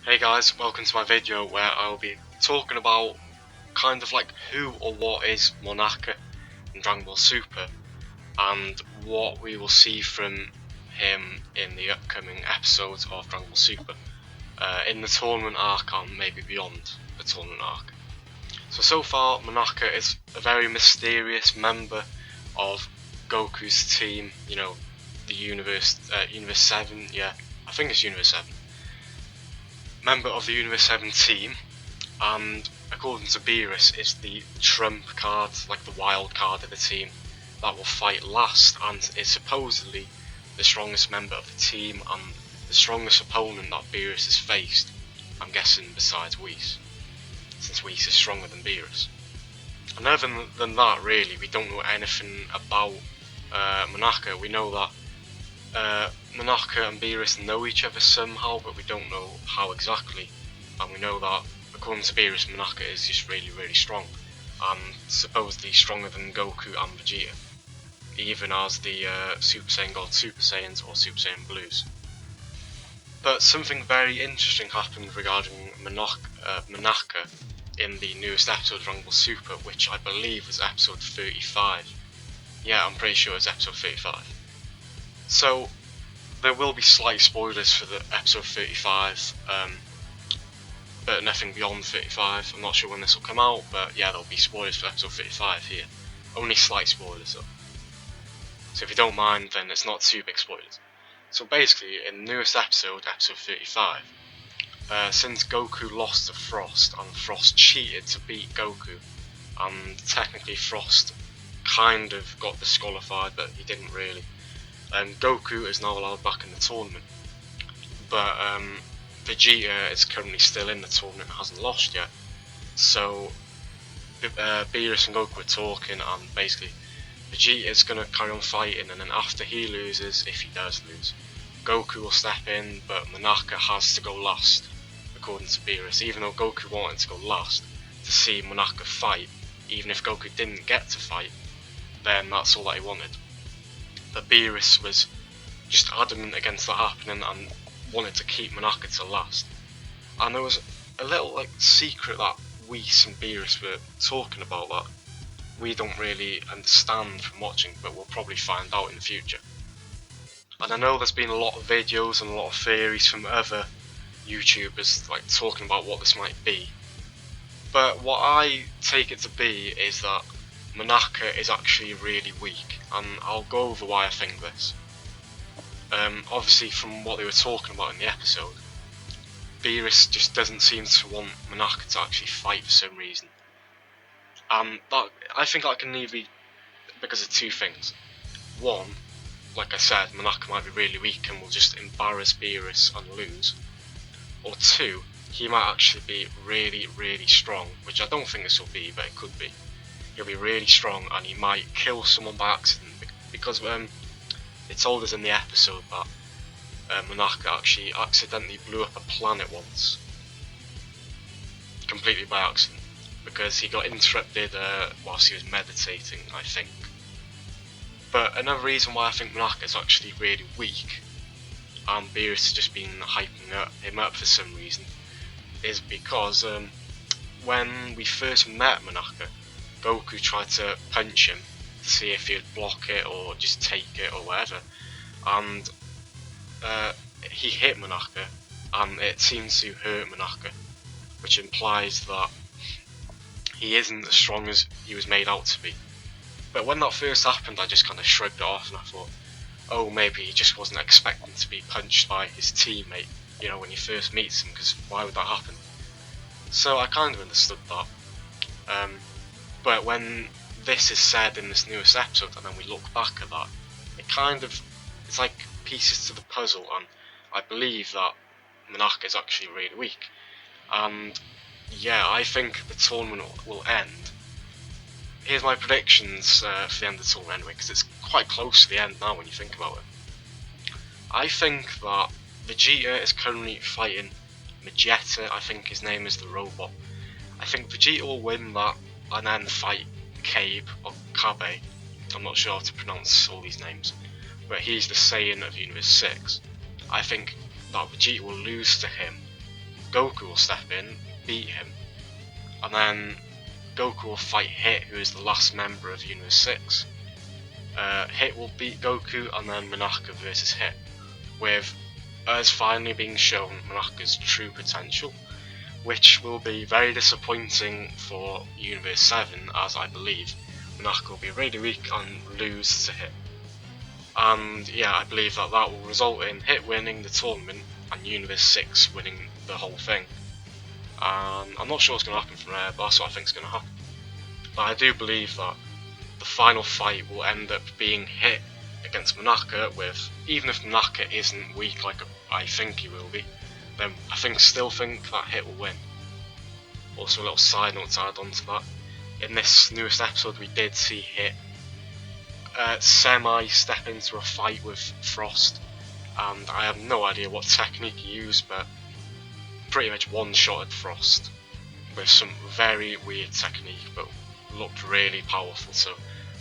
Hey guys, welcome to my video where I'll be talking about kind of like who or what is Monaka in Dragon Ball Super and what we will see from him in the upcoming episodes of Dragon Ball Super in the tournament arc and maybe beyond the tournament arc. So far Monaka is a very mysterious member of Goku's team, you know, the Universe 7, yeah, I think it's Universe 7. Member of the Universe 7 team, and according to Beerus, is the trump card, like the wild card of the team, that will fight last and is supposedly the strongest member of the team and the strongest opponent that Beerus has faced, I'm guessing besides Whis, since Whis is stronger than Beerus. And other than that, really, we don't know anything about Monaka. We know that Monaka and Beerus know each other somehow, but we don't know how exactly. And we know that, according to Beerus, Monaka is just really strong, and supposedly stronger than Goku and Vegeta, even as the Super Saiyan God Super Saiyans or Super Saiyan Blues. But something very interesting happened regarding Monaka in the newest episode of Dragon Ball Super, which I believe was episode 35. Yeah, I'm pretty sure it's episode 35. So there will be slight spoilers for the episode 35, but nothing beyond 35. I'm not sure when this will come out, but yeah, there'll be spoilers for episode 35 here. Only slight spoilers though. So if you don't mind, then it's not too big spoilers. So basically, in the newest episode, episode 35, since Goku lost to Frost, and Frost cheated to beat Goku, and technically Frost kind of got disqualified, but he didn't really. Goku is now allowed back in the tournament, but Vegeta is currently still in the tournament and hasn't lost yet. So Beerus and Goku are talking, and basically Vegeta is going to carry on fighting, and then after he loses, if he does lose, Goku will step in, but Monaka has to go last, according to Beerus, even though Goku wanted to go last to see Monaka fight. Even if Goku didn't get to fight, then that's all that he wanted. But Beerus was just adamant against that happening and wanted to keep Monaka to last. And there was a little secret that Whis and Beerus were talking about that we don't really understand from watching, but we'll probably find out in the future. And I know there's been a lot of videos and a lot of theories from other YouTubers talking about what this might be. But what I take it to be is that Monaka is actually really weak, and I'll go over why I think this. Obviously, from what they were talking about in the episode, Beerus just doesn't seem to want Monaka to actually fight for some reason. And that, I think that can either be because of two things. One, like I said, Monaka might be really weak and will just embarrass Beerus and lose. Or two, he might actually be really strong, which I don't think this will be, but it could be. He'll be really strong and he might kill someone by accident, because they told us in the episode that Monaka actually accidentally blew up a planet once, completely by accident, because he got interrupted whilst he was meditating, I think. But another reason why I think Monaka is actually really weak, and Beerus has just been hyping him up for some reason, is because when we first met Monaka, Goku tried to punch him to see if he'd block it or just take it or whatever, and he hit Monaka, and it seemed to hurt Monaka, which implies that he isn't as strong as he was made out to be. But when that first happened, I just kind of shrugged it off and I thought, oh, maybe he just wasn't expecting to be punched by his teammate, you know, when he first meets him, because why would that happen? So I kind of understood that. But when this is said in this newest episode and then we look back at that, it's like pieces to the puzzle, and I believe that Monaka is actually really weak. And yeah, I think the tournament will end. Here's my predictions for the end of the tournament anyway, because it's quite close to the end now when you think about it. I think that Vegeta is currently fighting Vegeta, I think his name is the robot. I think Vegeta will win that and then fight Cabe or Kabe. I'm not sure how to pronounce all these names, but he's the Saiyan of Universe 6. I think that Vegeta will lose to him, Goku will step in, beat him, and then Goku will fight Hit, who is the last member of Universe 6. Hit will beat Goku, and then Monaka versus Hit, with us finally being shown Monaka's true potential, which will be very disappointing for Universe 7, as I believe Monaka will be really weak and lose to Hit. And yeah, I believe that will result in Hit winning the tournament and Universe 6 winning the whole thing. I'm not sure what's going to happen from there, but that's what I think is going to happen. But I do believe that the final fight will end up being Hit against Monaka, with, even if Monaka isn't weak like I think he will be, then I still think that Hit will win. Also, a little side note to add on to that, in this newest episode we did see Hit semi step into a fight with Frost, and I have no idea what technique he used, but pretty much one-shotted Frost with some very weird technique, but looked really powerful. So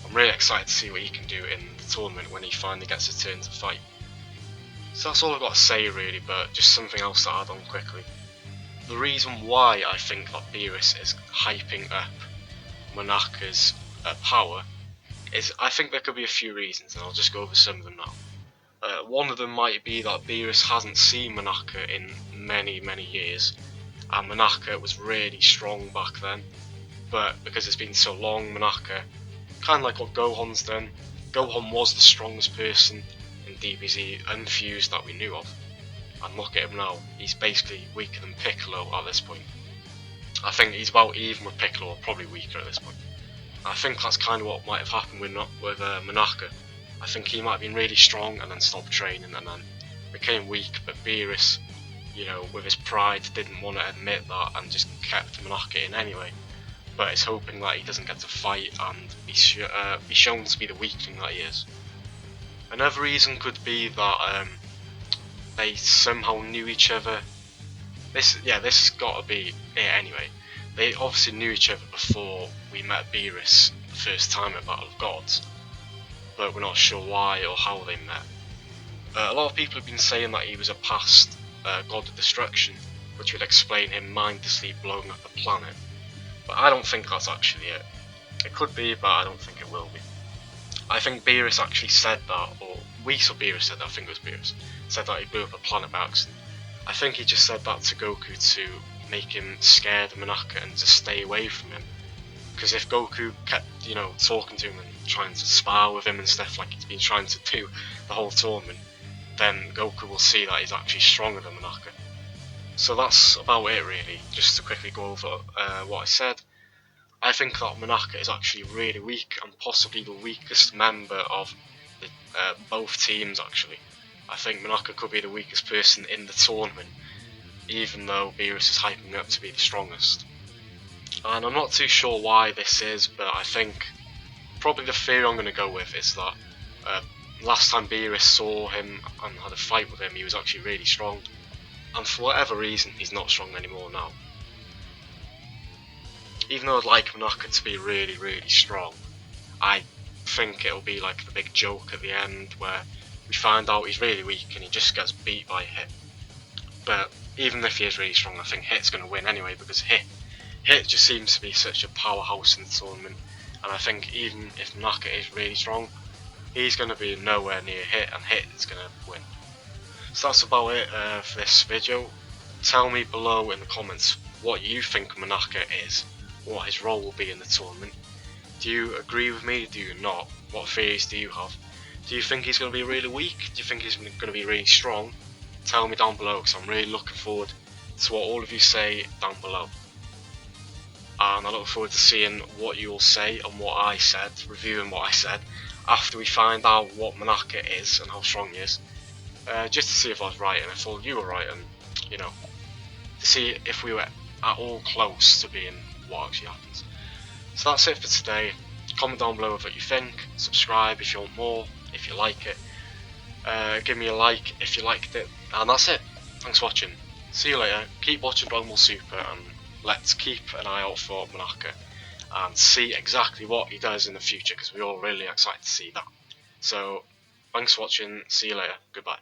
I'm really excited to see what he can do in the tournament when he finally gets a turn to fight. So that's all I've got to say really, but just something else to add on quickly. The reason why I think that Beerus is hyping up Monaka's power is, I think there could be a few reasons, and I'll just go over some of them now. One of them might be that Beerus hasn't seen Monaka in many years, and Monaka was really strong back then, but because it's been so long, Monaka, kind of like what Gohan's done, Gohan was the strongest person in DBZ unfused that we knew of, and look at him now, he's basically weaker than Piccolo at this point. I think he's about even with Piccolo, or probably weaker at this point. I think that's kind of what might have happened with Monaka. I think he might have been really strong and then stopped training and then became weak, but Beerus, you know, with his pride, didn't want to admit that and just kept Monaka in anyway. But is hoping that he doesn't get to fight and be shown to be the weakling that he is. Another reason could be that they somehow knew each other. This has got to be it anyway. They obviously knew each other before we met Beerus the first time at Battle of Gods, but we're not sure why or how they met. A lot of people have been saying that he was a past god of destruction, which would explain him mindlessly blowing up a planet. But I don't think that's actually it. It could be, but I don't think it will be. I think Beerus actually said that, or we saw Beerus said that, I think it was Beerus, said that he blew up a planet by accident. I think he just said that to Goku to make him scared of Monaka and to stay away from him. Because if Goku kept, you know, talking to him and trying to spar with him and stuff like he's been trying to do the whole tournament, then Goku will see that he's actually stronger than Monaka. So that's about it really, just to quickly go over what I said. I think that Monaka is actually really weak and possibly the weakest member of both teams actually. I think Monaka could be the weakest person in the tournament, even though Beerus is hyping up to be the strongest. And I'm not too sure why this is, but I think probably the theory I'm going to go with is that last time Beerus saw him and had a fight with him, he was actually really strong, and for whatever reason he's not strong anymore now. Even though I'd like Monaka to be really strong, I think it'll be like the big joke at the end where we find out he's really weak and he just gets beat by Hit. But even if he is really strong, I think Hit's going to win anyway, because Hit just seems to be such a powerhouse in the tournament, and I think even if Monaka is really strong, he's going to be nowhere near Hit, and Hit is going to win. So that's about it for this video. Tell me below in the comments what you think Monaka is, what his role will be in the tournament. Do you agree with me? Do you not? What theories do you have? Do you think he's going to be really weak? Do you think he's going to be really strong? Tell me down below, because I'm really looking forward to what all of you say down below. And I look forward to seeing what you all say and what I said, reviewing what I said, after we find out what Monaka is and how strong he is. Just to see if I was right and if all you were right, and, you know, to see if we were at all close to being what actually happens. So that's it for today. Comment down below what you think, subscribe if you want more, if you like it. Give me a like if you liked it, and that's it. Thanks for watching. See you later. Keep watching Dragon Ball Super, and let's keep an eye out for Monaka and see exactly what he does in the future, because we're all really excited to see that. So thanks for watching. See you later. Goodbye.